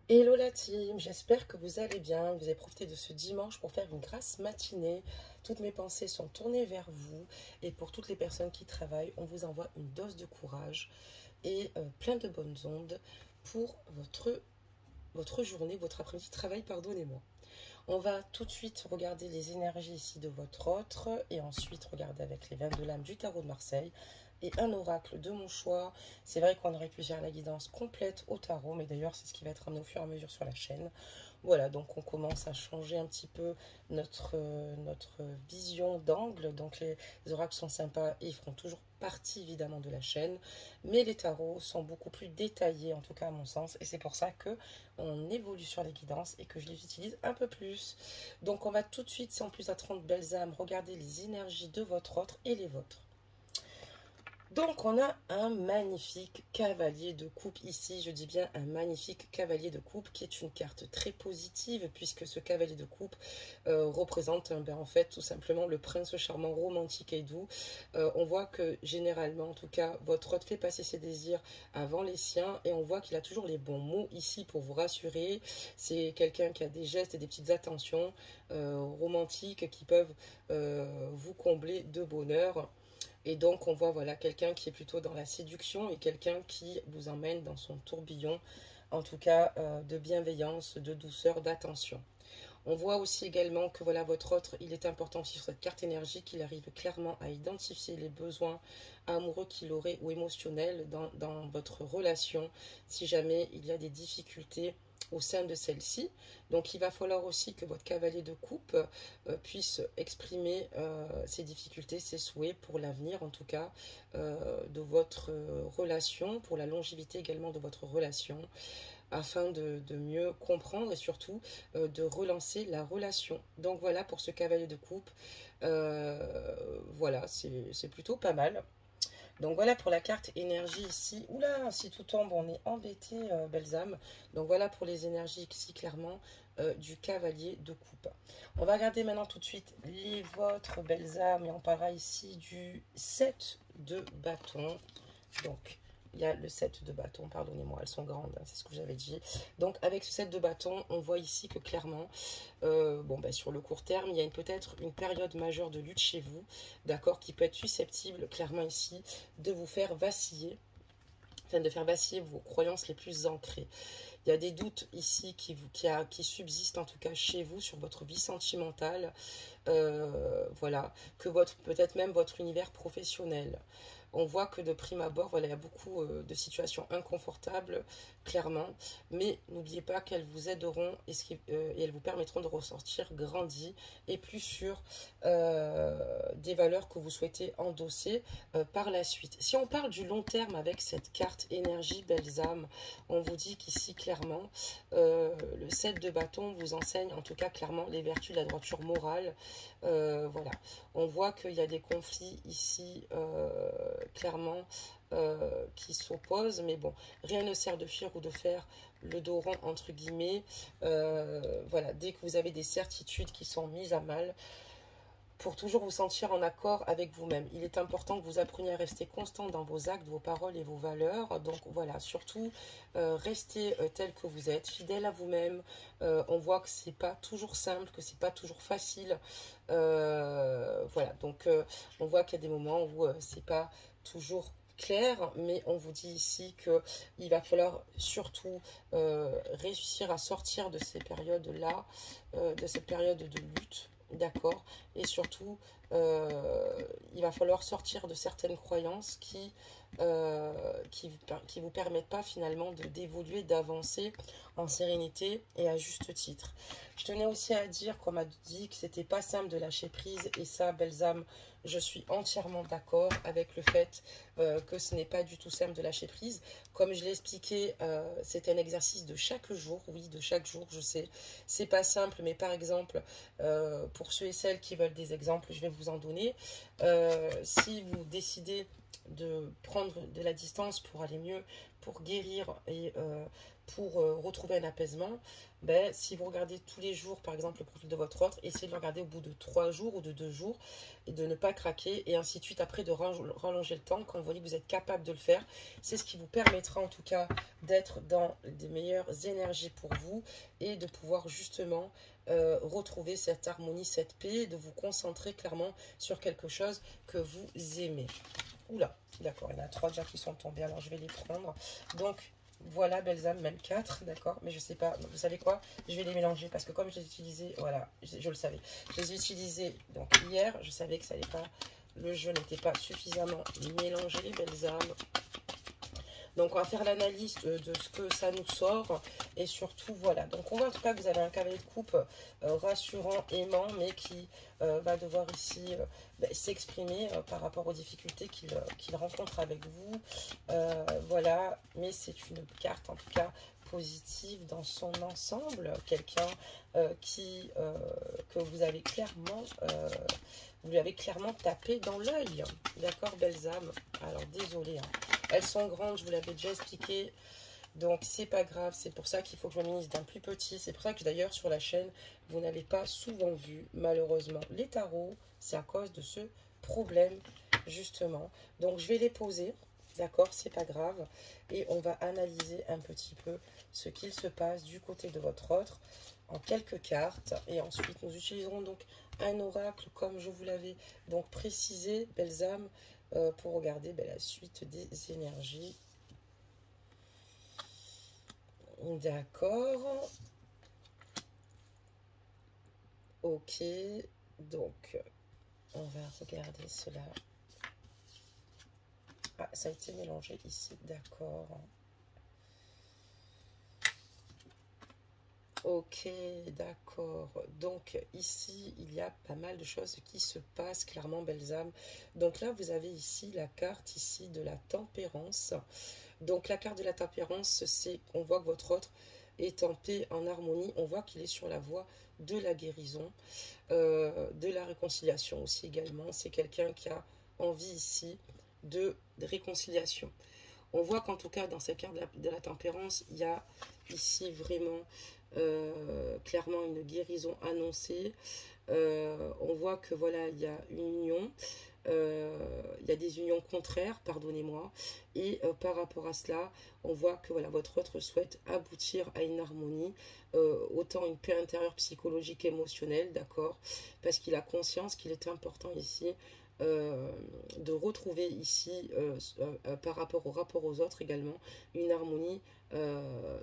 Hello la team, j'espère que vous allez bien, que vous avez profité de ce dimanche pour faire une grasse matinée. Toutes mes pensées sont tournées vers vous et pour toutes les personnes qui travaillent, on vous envoie une dose de courage et plein de bonnes ondes pour votre journée, votre après-midi de travail, pardonnez-moi. On va tout de suite regarder les énergies ici de votre autre et ensuite regarder avec les 22 lames du tarot de Marseille et un oracle de mon choix. C'est vrai qu'on aurait pu faire la guidance complète au tarot, mais d'ailleurs c'est ce qui va être amené au fur et à mesure sur la chaîne. Voilà, donc on commence à changer un petit peu notre vision d'angle. Donc les oracles sont sympas et ils feront toujours partie évidemment de la chaîne, mais les tarots sont beaucoup plus détaillés, en tout cas à mon sens, et c'est pour ça que on évolue sur les guidances et que je les utilise un peu plus. Donc on va tout de suite, sans plus attendre belles âmes, regarder les énergies de votre autre et les vôtres. Donc on a un magnifique cavalier de coupe ici, je dis bien un magnifique cavalier de coupe qui est une carte très positive puisque ce cavalier de coupe représente en fait tout simplement le prince charmant, romantique et doux. On voit que généralement en tout cas votre hôte fait passer ses désirs avant les siens et on voit qu'il a toujours les bons mots ici pour vous rassurer. C'est quelqu'un qui a des gestes et des petites attentions romantiques qui peuvent vous combler de bonheur. Et donc, on voit voilà, quelqu'un qui est plutôt dans la séduction et quelqu'un qui vous emmène dans son tourbillon, en tout cas de bienveillance, de douceur, d'attention. On voit aussi également que voilà, votre autre, il est important aussi sur cette carte énergie qu'il arrive clairement à identifier les besoins amoureux qu'il aurait ou émotionnels dans votre relation, si jamais il y a des difficultés au sein de celle-ci. Donc il va falloir aussi que votre cavalier de coupe puisse exprimer ses difficultés, ses souhaits pour l'avenir en tout cas de votre relation, pour la longévité également de votre relation, afin de mieux comprendre et surtout de relancer la relation. Donc voilà pour ce cavalier de coupe. Voilà, c'est plutôt pas mal. Donc voilà pour la carte énergie ici. Oula, si tout tombe, on est embêté, belles âmes. Donc voilà pour les énergies ici, clairement, du cavalier de coupe. On va regarder maintenant tout de suite les vôtres, belles âmes. Et on parlera ici du 7 de bâton. Donc, il y a le 7 de bâton, pardonnez-moi, elles sont grandes, hein, c'est ce que j'avais dit. Donc, avec ce 7 de bâton, on voit ici que clairement, sur le court terme, il y a peut-être une période majeure de lutte chez vous, d'accord, qui peut être susceptible, clairement ici, de vous faire vaciller, enfin de faire vaciller vos croyances les plus ancrées. Il y a des doutes ici qui subsistent en tout cas chez vous sur votre vie sentimentale, voilà, que peut-être même votre univers professionnel. On voit que de prime abord, voilà, il y a beaucoup de situations inconfortables, clairement, mais n'oubliez pas qu'elles vous aideront et elles vous permettront de ressortir grandi et plus sûr des valeurs que vous souhaitez endosser par la suite. Si on parle du long terme avec cette carte énergie belles âmes, on vous dit qu'ici clairement le 7 de bâton vous enseigne en tout cas clairement les vertus de la droiture morale. Voilà, on voit qu'il y a des conflits ici clairement qui s'opposent, mais bon, rien ne sert de fuir ou de faire le dos rond entre guillemets. Voilà, dès que vous avez des certitudes qui sont mises à mal, pour toujours vous sentir en accord avec vous-même. Il est important que vous appreniez à rester constant dans vos actes, vos paroles et vos valeurs. Donc voilà, surtout restez tel que vous êtes, fidèle à vous-même. On voit que c'est pas toujours simple, que c'est pas toujours facile. Voilà, donc on voit qu'il y a des moments où c'est pas toujours clair, mais on vous dit ici que il va falloir surtout réussir à sortir de ces périodes-là, de cette période de lutte. D'accord. Et surtout, il va falloir sortir de certaines croyances qui vous permettent pas finalement d'évoluer, d'avancer en sérénité et à juste titre. Je tenais aussi à dire qu'on m'a dit que c'était pas simple de lâcher prise et ça, belles âmes, je suis entièrement d'accord avec le fait que ce n'est pas du tout simple de lâcher prise. Comme je l'ai expliqué, c'est un exercice de chaque jour, oui, de chaque jour, je sais. C'est pas simple, mais par exemple, pour ceux et celles qui veulent des exemples, je vais vous en donner. Si vous décidez de prendre de la distance pour aller mieux, pour guérir et pour retrouver un apaisement, ben, si vous regardez tous les jours, par exemple, le profil de votre autre, essayez de le regarder au bout de 3 jours ou de 2 jours et de ne pas craquer et ainsi de suite. Après, de rallonger le temps quand vous voyez que vous êtes capable de le faire. C'est ce qui vous permettra en tout cas d'être dans des meilleures énergies pour vous et de pouvoir justement retrouver cette harmonie, cette paix, de vous concentrer clairement sur quelque chose que vous aimez. Oula, d'accord, il y en a 3 déjà qui sont tombés, alors je vais les prendre. Donc, voilà, belles âmes, même 4, d'accord, mais je sais pas, vous savez quoi, je vais les mélanger, parce que comme je les utilisais, voilà, je le savais, je les ai utilisés, donc hier, je savais que ça n'allait pas, le jeu n'était pas suffisamment mélangé, belles âmes. Donc, on va faire l'analyse de ce que ça nous sort. Et surtout, voilà. Donc, on voit en tout cas que vous avez un cavalier de coupe rassurant, aimant, mais qui va devoir ici s'exprimer par rapport aux difficultés qu'il rencontre avec vous. Voilà. Mais c'est une carte, en tout cas, positive dans son ensemble. Quelqu'un que vous avez clairement... vous lui avez clairement tapé dans l'œil. D'accord, belles âmes. Alors, désolé, hein. Elles sont grandes, je vous l'avais déjà expliqué. Donc, c'est pas grave. C'est pour ça qu'il faut que je me munisse d'un plus petit. C'est pour ça que d'ailleurs, sur la chaîne, vous n'avez pas souvent vu, malheureusement, les tarots. C'est à cause de ce problème, justement. Donc, je vais les poser. D'accord, c'est pas grave. Et on va analyser un petit peu ce qu'il se passe du côté de votre autre en quelques cartes. Et ensuite, nous utiliserons donc un oracle comme je vous l'avais donc précisé, belles âmes, pour regarder la suite des énergies. D'accord. Ok. Donc, on va regarder cela. Ah, ça a été mélangé ici. D'accord. Ok, d'accord. Donc ici, il y a pas mal de choses qui se passent, clairement, belles âmes. Donc là, vous avez ici la carte ici de la tempérance. Donc la carte de la tempérance, c'est on voit que votre autre est en paix, en harmonie. On voit qu'il est sur la voie de la guérison, de la réconciliation aussi également. C'est quelqu'un qui a envie ici de réconciliation. On voit qu'en tout cas, dans cette carte de la tempérance, il y a ici vraiment clairement une guérison annoncée. On voit que voilà, il y a une union. Il y a des unions contraires, pardonnez-moi. Et par rapport à cela, on voit que voilà, votre autre souhaite aboutir à une harmonie, autant une paix intérieure psychologique, émotionnelle, d'accord, parce qu'il a conscience qu'il est important ici de retrouver ici, par rapport aux autres également, une harmonie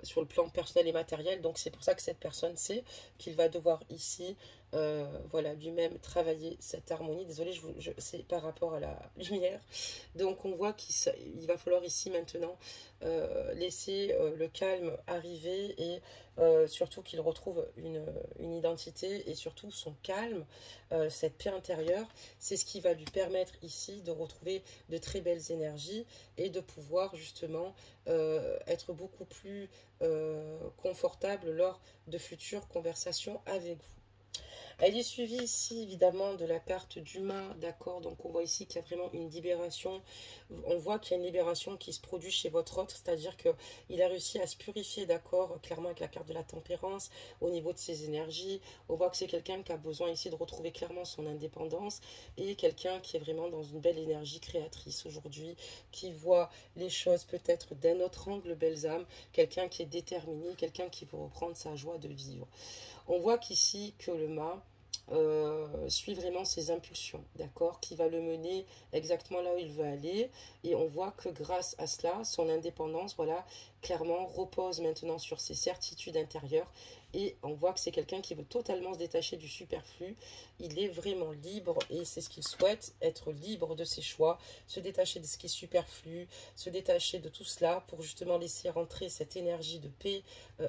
sur le plan personnel et matériel. Donc c'est pour ça que cette personne sait qu'il va devoir ici voilà, lui-même travailler cette harmonie. Désolée, c'est par rapport à la lumière. Donc on voit qu'il va falloir ici maintenant laisser le calme arriver et surtout qu'il retrouve une identité et surtout son calme, cette paix intérieure. C'est ce qui va lui permettre ici de retrouver de très belles énergies et de pouvoir justement être beaucoup plus confortable lors de futures conversations avec vous. Elle est suivie ici évidemment de la carte d'humain, d'accord, donc on voit ici qu'il y a vraiment une libération, on voit qu'il y a une libération qui se produit chez votre autre, c'est-à-dire qu'il a réussi à se purifier, d'accord, clairement avec la carte de la tempérance, au niveau de ses énergies, on voit que c'est quelqu'un qui a besoin ici de retrouver clairement son indépendance, et quelqu'un qui est vraiment dans une belle énergie créatrice aujourd'hui, qui voit les choses peut-être d'un autre angle, belles âmes, quelqu'un qui est déterminé, quelqu'un qui veut reprendre sa joie de vivre. On voit qu'ici, que le mât suit vraiment ses impulsions, d'accord, qui va le mener exactement là où il veut aller. Et on voit que grâce à cela, son indépendance, voilà, clairement repose maintenant sur ses certitudes intérieures. Et on voit que c'est quelqu'un qui veut totalement se détacher du superflu. Il est vraiment libre et c'est ce qu'il souhaite, être libre de ses choix, se détacher de ce qui est superflu, se détacher de tout cela pour justement laisser rentrer cette énergie de paix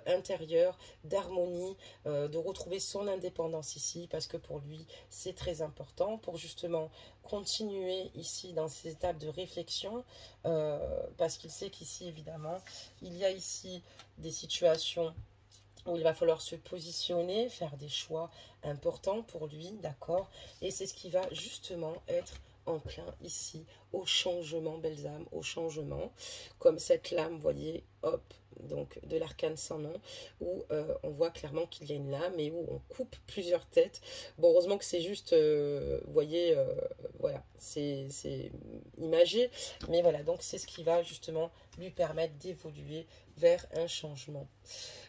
intérieure, d'harmonie, de retrouver son indépendance ici parce que pour lui c'est très important pour justement continuer ici dans ces étapes de réflexion parce qu'il sait qu'ici évidemment il y a ici des situations où il va falloir se positionner, faire des choix importants pour lui, d'accord? Et c'est ce qui va justement être enclin ici au changement, belles âmes, au changement, comme cette lame, vous voyez, hop, donc de l'arcane sans nom, où on voit clairement qu'il y a une lame et où on coupe plusieurs têtes. Bon, heureusement que c'est juste, vous voyez, voilà, c'est imagé, mais voilà, donc c'est ce qui va justement lui permettre d'évoluer vers un changement.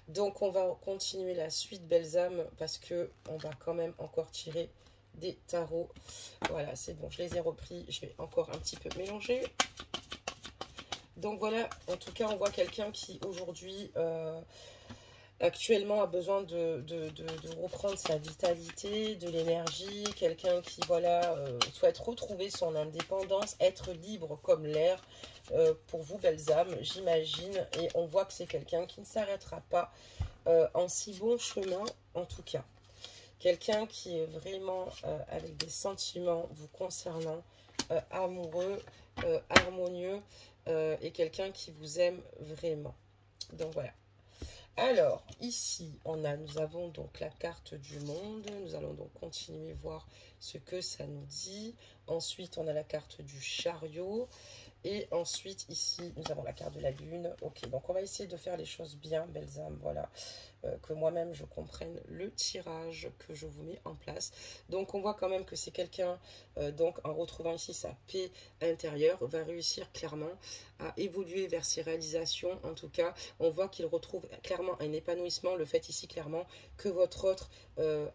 Donc on va continuer la suite, belles âmes, parce que on va quand même encore tirer des tarots. Voilà, c'est bon, je les ai repris, je vais encore un petit peu mélanger. Donc voilà, en tout cas, on voit quelqu'un qui aujourd'hui, actuellement, a besoin de reprendre sa vitalité, de l'énergie. Quelqu'un qui, voilà, souhaite retrouver son indépendance, être libre comme l'air. Pour vous, belles âmes, j'imagine. Et on voit que c'est quelqu'un qui ne s'arrêtera pas en si bon chemin, en tout cas. Quelqu'un qui est vraiment avec des sentiments vous concernant, amoureux, harmonieux, et quelqu'un qui vous aime vraiment. Donc voilà. Alors, ici, nous avons donc la carte du monde. Nous allons donc continuer voir ce que ça nous dit. Ensuite, on a la carte du chariot. Et ensuite, ici, nous avons la carte de la lune. Ok, donc on va essayer de faire les choses bien, belles âmes. Voilà, que moi-même, je comprenne le tirage que je vous mets en place. Donc, on voit quand même que c'est quelqu'un, donc en retrouvant ici sa paix intérieure, va réussir clairement à évoluer vers ses réalisations. En tout cas, on voit qu'il retrouve clairement un épanouissement. Le fait ici, clairement, que votre autre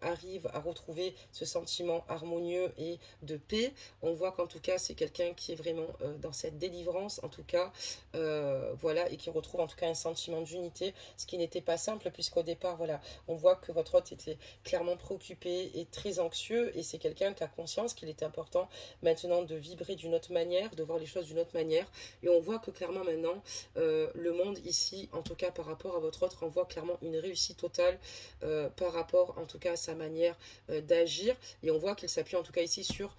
arrive à retrouver ce sentiment harmonieux et de paix. On voit qu'en tout cas, c'est quelqu'un qui est vraiment dans cette délivrance, en tout cas, voilà, et qui retrouve en tout cas un sentiment d'unité, ce qui n'était pas simple, puisqu'au départ, voilà, on voit que votre hôte était clairement préoccupé et très anxieux, et c'est quelqu'un qui a conscience qu'il était important maintenant de vibrer d'une autre manière, de voir les choses d'une autre manière, et on voit que clairement maintenant, le monde ici, en tout cas par rapport à votre autre, renvoie clairement une réussite totale par rapport en tout cas à sa manière d'agir, et on voit qu'il s'appuie en tout cas ici sur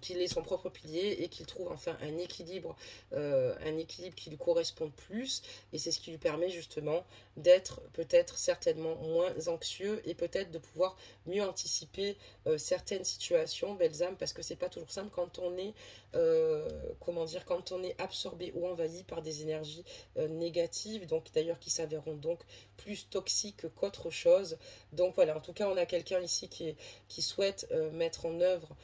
qu'il ait son propre pilier et qu'il trouve enfin un équilibre qui lui correspond plus, et c'est ce qui lui permet justement d'être peut-être certainement moins anxieux et peut-être de pouvoir mieux anticiper certaines situations, belles âmes, parce que c'est pas toujours simple quand on est comment dire, quand on est absorbé ou envahi par des énergies négatives, donc d'ailleurs qui s'avéreront donc plus toxiques qu'autre chose. Donc voilà, en tout cas on a quelqu'un ici qui souhaite mettre en œuvre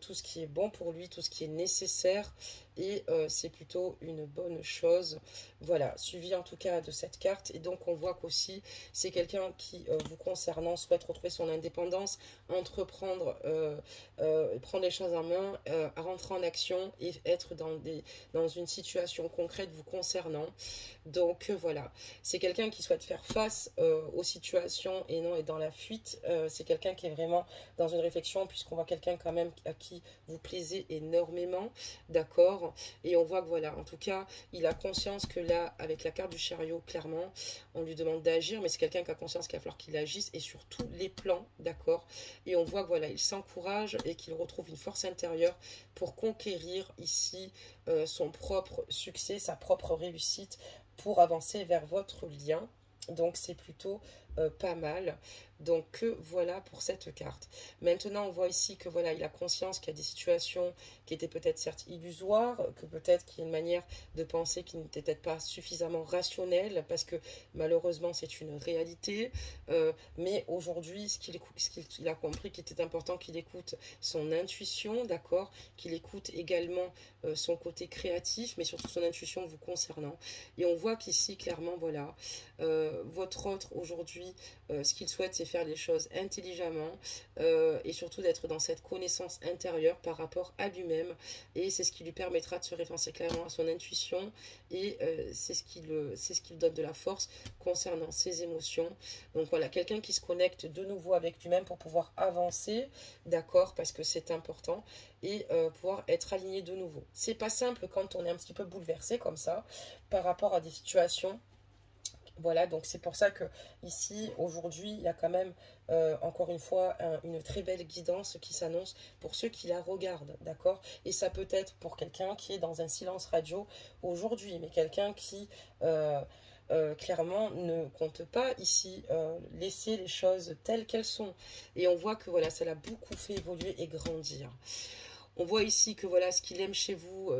tout ce qui est bon pour lui, tout ce qui est nécessaire, et c'est plutôt une bonne chose. Voilà, suivi en tout cas de cette carte, et donc on voit qu'aussi c'est quelqu'un qui, vous concernant, souhaite retrouver son indépendance, entreprendre, prendre les choses en main, rentrer en action et être dans une situation concrète vous concernant. Donc voilà, c'est quelqu'un qui souhaite faire face aux situations et non être dans la fuite. C'est quelqu'un qui est vraiment dans une réflexion, puisqu'on voit quelqu'un quand même à qui vous plaisez énormément, d'accord. Et on voit que voilà, en tout cas, il a conscience que là, avec la carte du chariot, clairement, on lui demande d'agir, mais c'est quelqu'un qui a conscience qu'il va falloir qu'il agisse, et sur tous les plans, d'accord. Et on voit que voilà, il s'encourage et qu'il retrouve une force intérieure pour conquérir ici son propre succès, sa propre réussite, pour avancer vers votre lien. Donc c'est plutôt pas mal. Donc voilà pour cette carte. Maintenant on voit ici que voilà, il a conscience qu'il y a des situations qui étaient peut-être certes illusoires, que peut-être qu'il y a une manière de penser qui n'était peut-être pas suffisamment rationnelle, parce que malheureusement c'est une réalité. Mais aujourd'hui, ce qu'il a compris qu'il était important, qu'il écoute son intuition, d'accord, qu'il écoute également son côté créatif, mais surtout son intuition vous concernant. Et on voit qu'ici clairement voilà, votre autre aujourd'hui, ce qu'il souhaite, c'est faire les choses intelligemment, et surtout d'être dans cette connaissance intérieure par rapport à lui-même, et c'est ce qui lui permettra de se référencer clairement à son intuition, et c'est ce qui lui donne de la force concernant ses émotions. Donc voilà, quelqu'un qui se connecte de nouveau avec lui-même pour pouvoir avancer, d'accord, parce que c'est important, et pouvoir être aligné de nouveau. C'est pas simple quand on est un petit peu bouleversé comme ça par rapport à des situations. Voilà, donc c'est pour ça que ici, aujourd'hui, il y a quand même, encore une fois, une très belle guidance qui s'annonce pour ceux qui la regardent, d'accord. Et ça peut être pour quelqu'un qui est dans un silence radio aujourd'hui, mais quelqu'un qui clairement, ne compte pas ici laisser les choses telles qu'elles sont. Et on voit que voilà, ça l'a beaucoup fait évoluer et grandir. On voit ici que voilà, ce qu'il aime chez vous,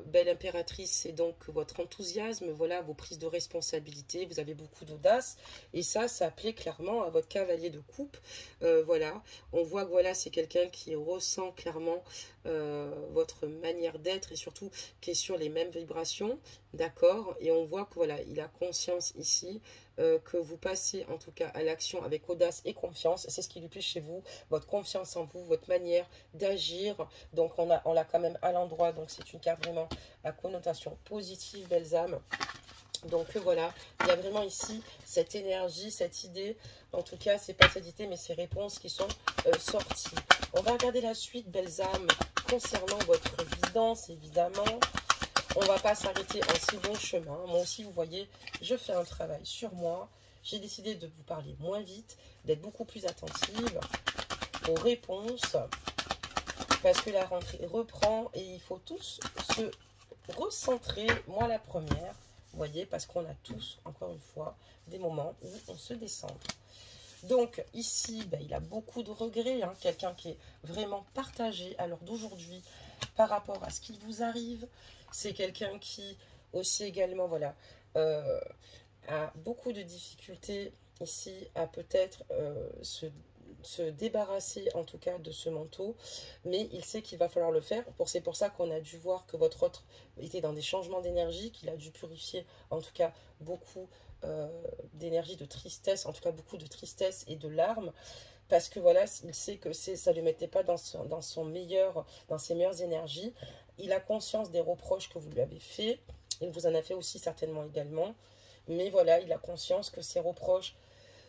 belle impératrice, c'est donc votre enthousiasme, voilà, vos prises de responsabilité, vous avez beaucoup d'audace, et ça plaît clairement à votre cavalier de coupe, voilà, on voit que voilà, c'est quelqu'un qui ressent clairement votre manière d'être, et surtout qui est sur les mêmes vibrations, d'accord, et on voit que voilà, il a conscience ici que vous passez en tout cas à l'action avec audace et confiance, c'est ce qui lui plaît chez vous, votre confiance en vous, votre manière d'agir, donc on l'a quand même à l'endroit, donc c'est une carte vraiment à connotation positive, belles âmes. Donc voilà, il y a vraiment ici cette énergie, cette idée, en tout cas c'est pas cette idée mais ces réponses qui sont sorties. On va regarder la suite, belles âmes, concernant votre guidance évidemment. On va pas s'arrêter en si bon chemin. Moi aussi, vous voyez, je fais un travail sur moi. J'ai décidé de vous parler moins vite, d'être beaucoup plus attentive aux réponses, parce que la rentrée reprend et il faut tous se recentrer. Moi, la première, vous voyez, parce qu'on a tous, encore une fois, des moments où on se décentre. Donc, ici, ben, il a beaucoup de regrets, hein, quelqu'un qui est vraiment partagé à l'heure d'aujourd'hui par rapport à ce qui vous arrive. C'est quelqu'un qui, aussi également, voilà, a beaucoup de difficultés ici à peut-être se débarrasser en tout cas de ce manteau, mais il sait qu'il va falloir le faire. C'est pour ça qu'on a dû voir que votre autre était dans des changements d'énergie, qu'il a dû purifier en tout cas beaucoup d'énergie, de tristesse, en tout cas beaucoup de tristesse et de larmes, parce que voilà, il sait que ça ne le mettait pas dans ses meilleures énergies. Il a conscience des reproches que vous lui avez fait, il vous en a fait aussi certainement également, mais voilà, il a conscience que ces reproches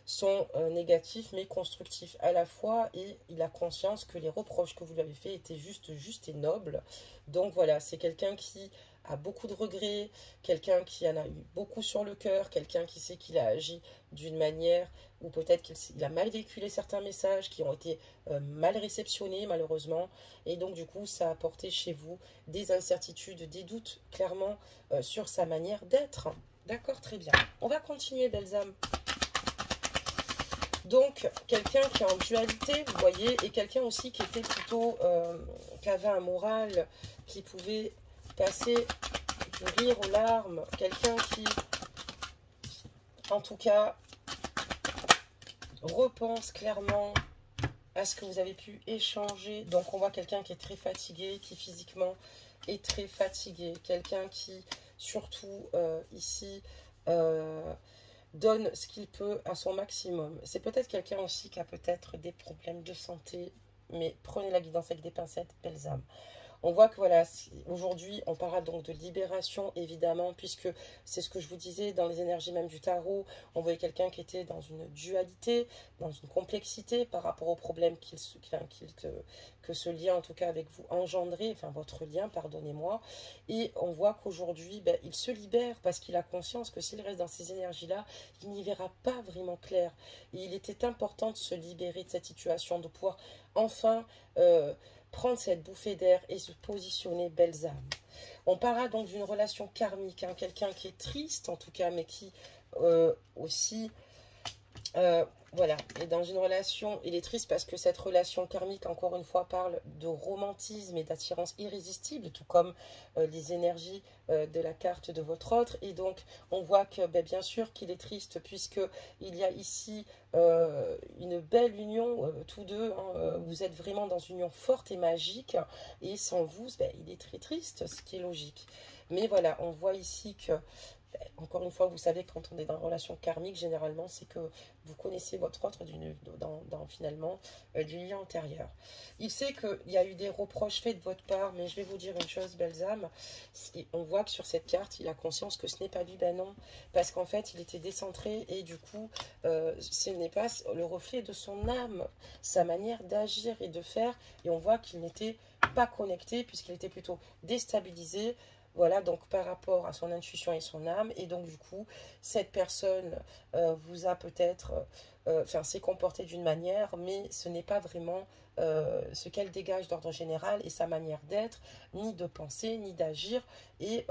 sont négatifs mais constructifs à la fois, et il a conscience que les reproches que vous lui avez faits étaient justes et nobles. Donc voilà, c'est quelqu'un qui a beaucoup de regrets, quelqu'un qui en a eu beaucoup sur le cœur, quelqu'un qui sait qu'il a agi d'une manière ou peut-être qu'il a mal véhiculé certains messages qui ont été mal réceptionnés malheureusement, et donc du coup ça a apporté chez vous des incertitudes, des doutes clairement sur sa manière d'être. D'accord, très bien. On va continuer, belles âmes. Donc, quelqu'un qui est en dualité, vous voyez, et quelqu'un aussi qui était plutôt, qui avait un moral, qui pouvait passer du rire aux larmes, quelqu'un qui, en tout cas, repense clairement à ce que vous avez pu échanger. Donc, on voit quelqu'un qui est très fatigué, qui physiquement est très fatigué, quelqu'un qui, surtout ici, donne ce qu'il peut à son maximum. C'est peut-être quelqu'un aussi qui a peut-être des problèmes de santé, mais prenez la guidance avec des pincettes, belles âmes. On voit que voilà, aujourd'hui, on parlera donc de libération, évidemment, puisque c'est ce que je vous disais, dans les énergies même du tarot, on voyait quelqu'un qui était dans une dualité, dans une complexité par rapport aux problèmes que ce lien, en tout cas avec vous, engendrait, enfin votre lien, pardonnez-moi, et on voit qu'aujourd'hui, ben, il se libère parce qu'il a conscience que s'il reste dans ces énergies-là, il n'y verra pas vraiment clair. Et il était important de se libérer de cette situation, de pouvoir enfin prendre cette bouffée d'air et se positionner, belles âmes. On parlera donc d'une relation karmique, hein, quelqu'un qui est triste en tout cas, mais qui aussi, voilà, est dans une relation. Il est triste parce que cette relation karmique, encore une fois, parle de romantisme et d'attirance irrésistible, tout comme les énergies de la carte de votre autre. Et donc, on voit que, ben, bien sûr qu'il est triste, puisqu'il y a ici une belle union, tous deux. Hein, vous êtes vraiment dans une union forte et magique. Et sans vous, ben, il est très triste, ce qui est logique. Mais voilà, on voit ici que, encore une fois, vous savez, quand on est dans une relation karmique, généralement, c'est que vous connaissez votre autre finalement du lien antérieur. Il sait qu'il y a eu des reproches faits de votre part, mais je vais vous dire une chose, belles âmes. On voit que sur cette carte, il a conscience que ce n'est pas lui, ben non, parce qu'en fait, il était décentré et du coup, ce n'est pas le reflet de son âme, sa manière d'agir et de faire, et on voit qu'il n'était pas connecté puisqu'il était plutôt déstabilisé. Voilà, donc par rapport à son intuition et son âme. Et donc du coup, cette personne vous a peut-être enfin, s'est comportée d'une manière, mais ce n'est pas vraiment ce qu'elle dégage d'ordre général et sa manière d'être, ni de penser, ni d'agir. Et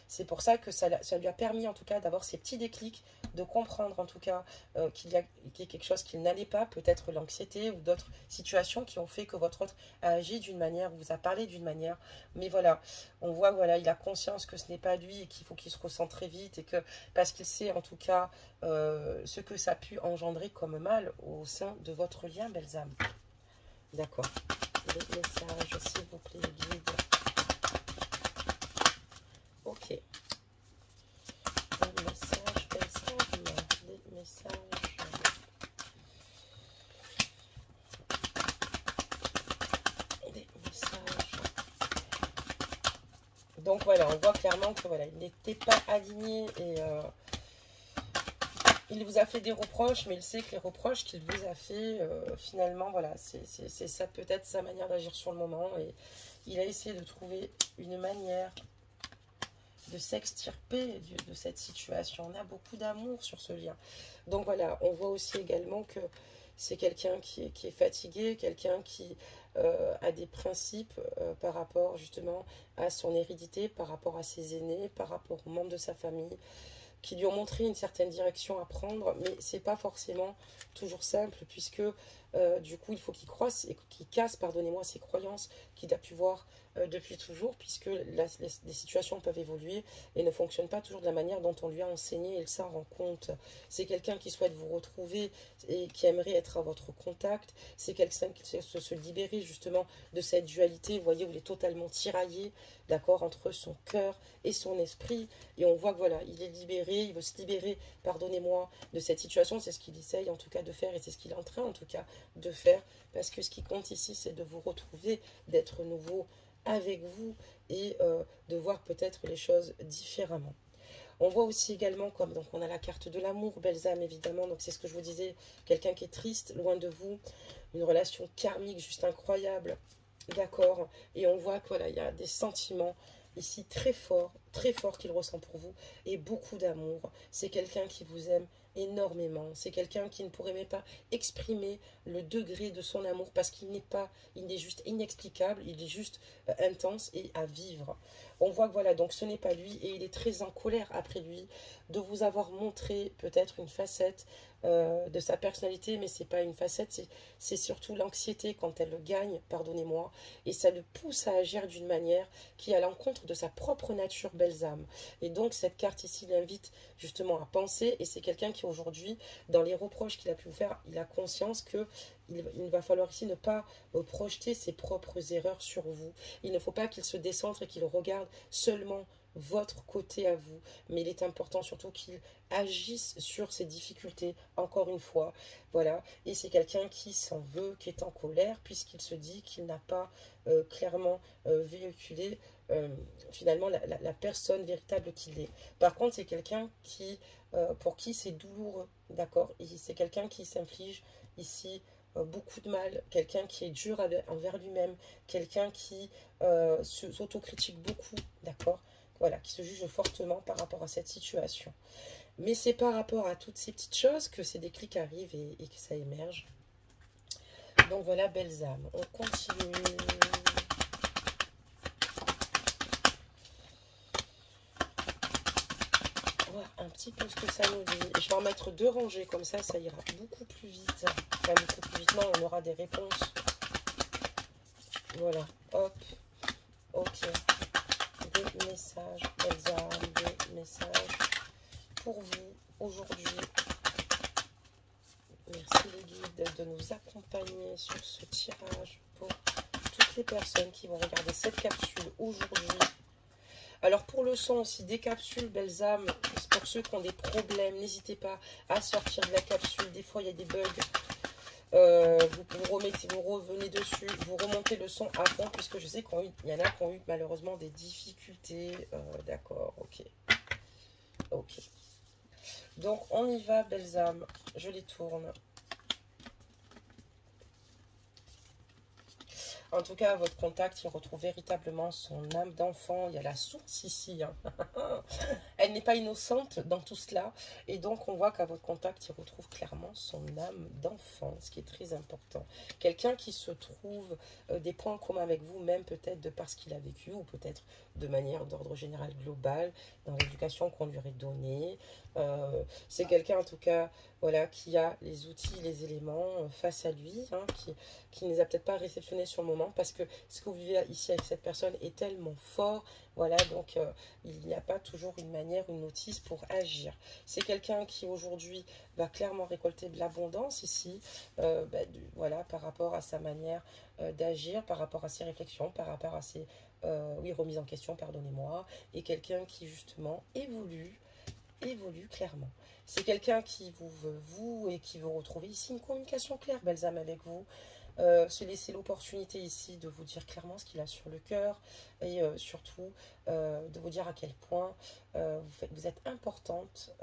c'est pour ça que ça lui a permis en tout cas d'avoir ces petits déclics, de comprendre en tout cas qu'il y a quelque chose qui n'allait pas, peut-être l'anxiété ou d'autres situations qui ont fait que votre autre a agi d'une manière, vous a parlé d'une manière. Mais voilà, on voit, voilà, il a conscience que ce n'est pas lui et qu'il faut qu'il se ressente très vite et que, parce qu'il sait en tout cas ce que ça a pu engendrer comme mal au sein de votre lien, belles âmes. D'accord. Les messages, s'il vous plaît, guide. Ok. Les messages, belles âmes. Les messages. Les messages. Donc voilà, on voit clairement que voilà, il n'était pas aligné et il vous a fait des reproches, mais il sait que les reproches qu'il vous a fait, finalement, voilà, c'est ça peut-être sa manière d'agir sur le moment. Et il a essayé de trouver une manière de s'extirper de cette situation. On a beaucoup d'amour sur ce lien. Donc voilà, on voit aussi également que c'est quelqu'un qui est fatigué, quelqu'un qui a des principes par rapport justement à son hérédité, par rapport à ses aînés, par rapport aux membres de sa famille, qui lui ont montré une certaine direction à prendre, mais c'est pas forcément toujours simple, puisque du coup il faut qu'il croisse et qu'il casse, pardonnez-moi, ses croyances qu'il a pu voir depuis toujours, puisque les situations peuvent évoluer et ne fonctionnent pas toujours de la manière dont on lui a enseigné, et il s'en rend compte. C'est quelqu'un qui souhaite vous retrouver et qui aimerait être à votre contact, c'est quelqu'un qui sait se libérer justement de cette dualité, vous voyez, où il est totalement tiraillé, d'accord, entre son cœur et son esprit, et on voit que voilà, il est libéré, il veut se libérer, pardonnez-moi, de cette situation. C'est ce qu'il essaye en tout cas de faire, et c'est ce qu'il est en train en tout cas de faire, parce que ce qui compte ici, c'est de vous retrouver, d'être nouveau avec vous, et de voir peut-être les choses différemment. On voit aussi également, comme donc on a la carte de l'amour, belles âmes évidemment, donc c'est ce que je vous disais, quelqu'un qui est triste, loin de vous, une relation karmique juste incroyable, d'accord, et on voit que voilà, il y a des sentiments ici très forts qu'il ressent pour vous, et beaucoup d'amour. C'est quelqu'un qui vous aime énormément, c'est quelqu'un qui ne pourrait même pas exprimer le degré de son amour, parce qu'il n'est pas, il est juste inexplicable, il est juste intense et à vivre. On voit que voilà, donc ce n'est pas lui, et il est très en colère après lui de vous avoir montré peut-être une facette de sa personnalité, mais c'est pas une facette, c'est surtout l'anxiété quand elle le gagne, pardonnez-moi, et ça le pousse à agir d'une manière qui est à l'encontre de sa propre nature, belles âmes. Et donc cette carte ici l'invite justement à penser, et c'est quelqu'un qui aujourd'hui, dans les reproches qu'il a pu vous faire, il a conscience que il va falloir ici ne pas projeter ses propres erreurs sur vous. Il ne faut pas qu'il se décentre et qu'il regarde seulement votre côté à vous, mais il est important surtout qu'il agisse sur ses difficultés, encore une fois, voilà, et c'est quelqu'un qui s'en veut, qui est en colère, puisqu'il se dit qu'il n'a pas clairement véhiculé finalement la personne véritable qu'il est. Par contre, c'est quelqu'un qui, pour qui c'est douloureux, d'accord, et c'est quelqu'un qui s'inflige ici beaucoup de mal, quelqu'un qui est dur envers lui-même, quelqu'un qui s'autocritique beaucoup, d'accord, voilà, qui se juge fortement par rapport à cette situation. Mais c'est par rapport à toutes ces petites choses que ces déclics arrivent et que ça émerge. Donc voilà, belles âmes. On continue. Voir un petit peu ce que ça nous dit. Je vais en mettre 2 rangées, comme ça ira beaucoup plus vite. Enfin, beaucoup plus vite, non, on aura des réponses. Voilà, hop, ok. Des messages, belles âmes, des messages pour vous aujourd'hui. Merci les guides de nous accompagner sur ce tirage pour toutes les personnes qui vont regarder cette capsule aujourd'hui. Alors pour le son aussi, des capsules, belles âmes, pour ceux qui ont des problèmes, n'hésitez pas à sortir de la capsule. Des fois il y a des bugs. Vous revenez dessus, vous remontez le son à fond, puisque je sais qu'il y en a qui ont eu malheureusement des difficultés. D'accord, ok. Ok. Donc on y va, belles âmes. Je les tourne. En tout cas, votre contact, il retrouve véritablement son âme d'enfant. Il y a la source ici, hein. Elle n'est pas innocente dans tout cela. Et donc, on voit qu'à votre contact, il retrouve clairement son âme d'enfant, ce qui est très important. Quelqu'un qui se trouve des points en commun avec vous, même peut-être de par ce qu'il a vécu, ou peut-être de manière d'ordre général global, dans l'éducation qu'on lui aurait donnée. C'est quelqu'un, en tout cas, voilà, qui a les outils, les éléments face à lui, hein, qui ne les a peut-être pas réceptionnés sur le moment, parce que ce que vous vivez ici avec cette personne est tellement fort, voilà, donc il n'y a pas toujours une manière, une notice pour agir. C'est quelqu'un qui aujourd'hui va clairement récolter de l'abondance ici, voilà, par rapport à sa manière d'agir, par rapport à ses réflexions, par rapport à ses oui, remises en question, pardonnez-moi, et quelqu'un qui justement évolue clairement. C'est quelqu'un qui vous veut, vous, et qui veut retrouver ici une communication claire, Balsam, avec vous. Se laisser l'opportunité ici de vous dire clairement ce qu'il a sur le cœur et surtout de vous dire à quel point vous êtes importante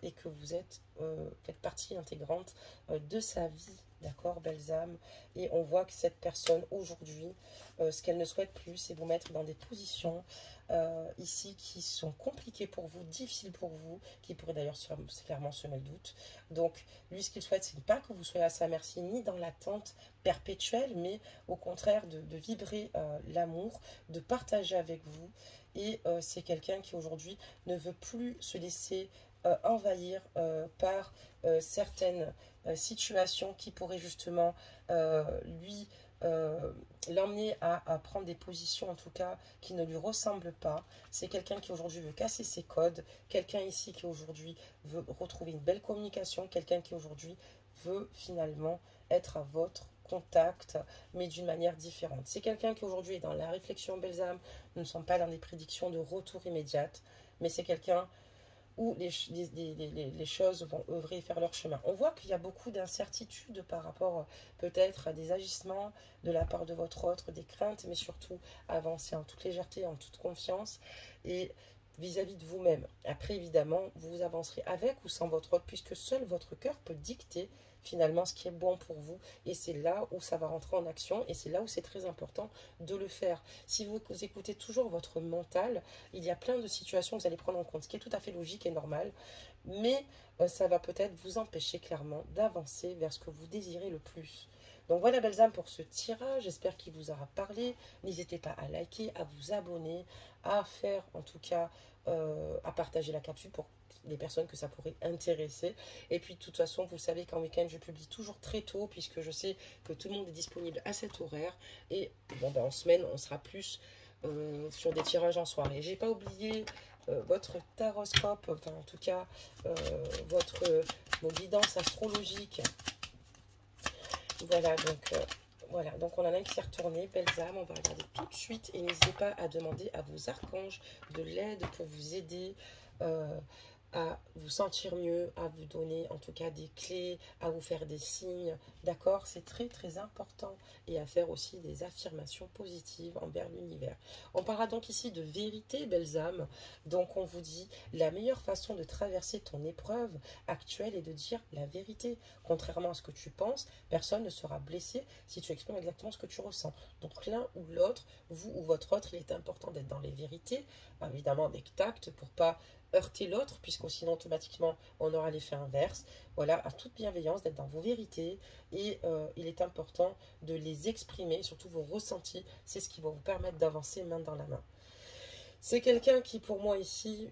et que vous faites partie intégrante de sa vie. D'accord, Balsam. Et on voit que cette personne, aujourd'hui, ce qu'elle ne souhaite plus, c'est vous mettre dans des positions ici qui sont compliquées pour vous, difficiles pour vous, qui pourraient d'ailleurs clairement semer le doute. Donc, lui, ce qu'il souhaite, c'est pas que vous soyez à sa merci, ni dans l'attente perpétuelle, mais au contraire de vibrer l'amour, de partager avec vous. Et c'est quelqu'un qui, aujourd'hui, ne veut plus se laisser envahir par certaines situations qui pourraient justement lui l'emmener à prendre des positions en tout cas qui ne lui ressemblent pas. C'est quelqu'un qui aujourd'hui veut casser ses codes, quelqu'un ici qui aujourd'hui veut retrouver une belle communication, quelqu'un qui aujourd'hui veut finalement être à votre contact, mais d'une manière différente. C'est quelqu'un qui aujourd'hui est dans la réflexion, Balsam. Nous ne sommes pas dans des prédictions de retour immédiate, mais c'est quelqu'un où les choses vont œuvrer et faire leur chemin. On voit qu'il y a beaucoup d'incertitudes par rapport peut-être à des agissements de la part de votre autre, des craintes, mais surtout avancer en toute légèreté, en toute confiance et vis-à-vis de vous-même. Après, évidemment, vous avancerez avec ou sans votre autre, puisque seul votre cœur peut dicter finalement ce qui est bon pour vous, et c'est là où ça va rentrer en action, et c'est là où c'est très important de le faire. Si vous écoutez toujours votre mental, il y a plein de situations que vous allez prendre en compte, ce qui est tout à fait logique et normal, mais ça va peut-être vous empêcher clairement d'avancer vers ce que vous désirez le plus. Donc voilà, Balsam, pour ce tirage, j'espère qu'il vous aura parlé. N'hésitez pas à liker, à vous abonner, à faire en tout cas, à partager la capsule pour les personnes que ça pourrait intéresser. Et puis de toute façon, vous savez qu'en week-end, je publie toujours très tôt, puisque je sais que tout le monde est disponible à cet horaire. Et bon, en semaine, on sera plus sur des tirages en soirée. J'ai pas oublié votre taroscope, enfin en tout cas vos guidances astrologiques. Voilà, donc on en a qui s'est retourné, Balsam, on va regarder tout de suite et n'hésitez pas à demander à vos archanges de l'aide pour vous aider à vous sentir mieux, à vous donner en tout cas des clés, à vous faire des signes, d'accord? C'est très très important, et à faire aussi des affirmations positives envers l'univers. On parlera donc ici de vérité, Balsam. Donc on vous dit, la meilleure façon de traverser ton épreuve actuelle est de dire la vérité. Contrairement à ce que tu penses, personne ne sera blessé si tu exprimes exactement ce que tu ressens. Donc l'un ou l'autre, vous ou votre autre, il est important d'être dans les vérités, évidemment avec tact pour pas heurter l'autre, puisque sinon automatiquement on aura l'effet inverse. Voilà, à toute bienveillance, d'être dans vos vérités, et il est important de les exprimer, surtout vos ressentis, c'est ce qui va vous permettre d'avancer main dans la main. C'est quelqu'un qui, pour moi ici,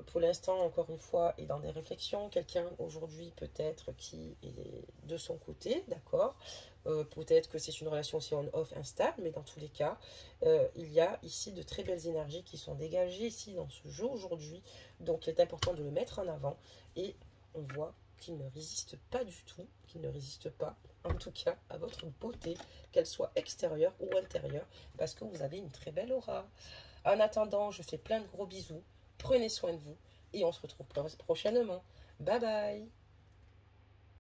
pour l'instant, encore une fois, est dans des réflexions. Quelqu'un aujourd'hui, peut-être, qui est de son côté, d'accord. Peut-être que c'est une relation aussi on-off instable, mais dans tous les cas, il y a ici de très belles énergies qui sont dégagées ici dans ce jeu aujourd'hui. Donc, il est important de le mettre en avant. Et on voit qu'il ne résiste pas du tout, qu'il ne résiste pas, en tout cas, à votre beauté, qu'elle soit extérieure ou intérieure, parce que vous avez une très belle aura. En attendant, je fais plein de gros bisous. Prenez soin de vous et on se retrouve prochainement. Bye bye!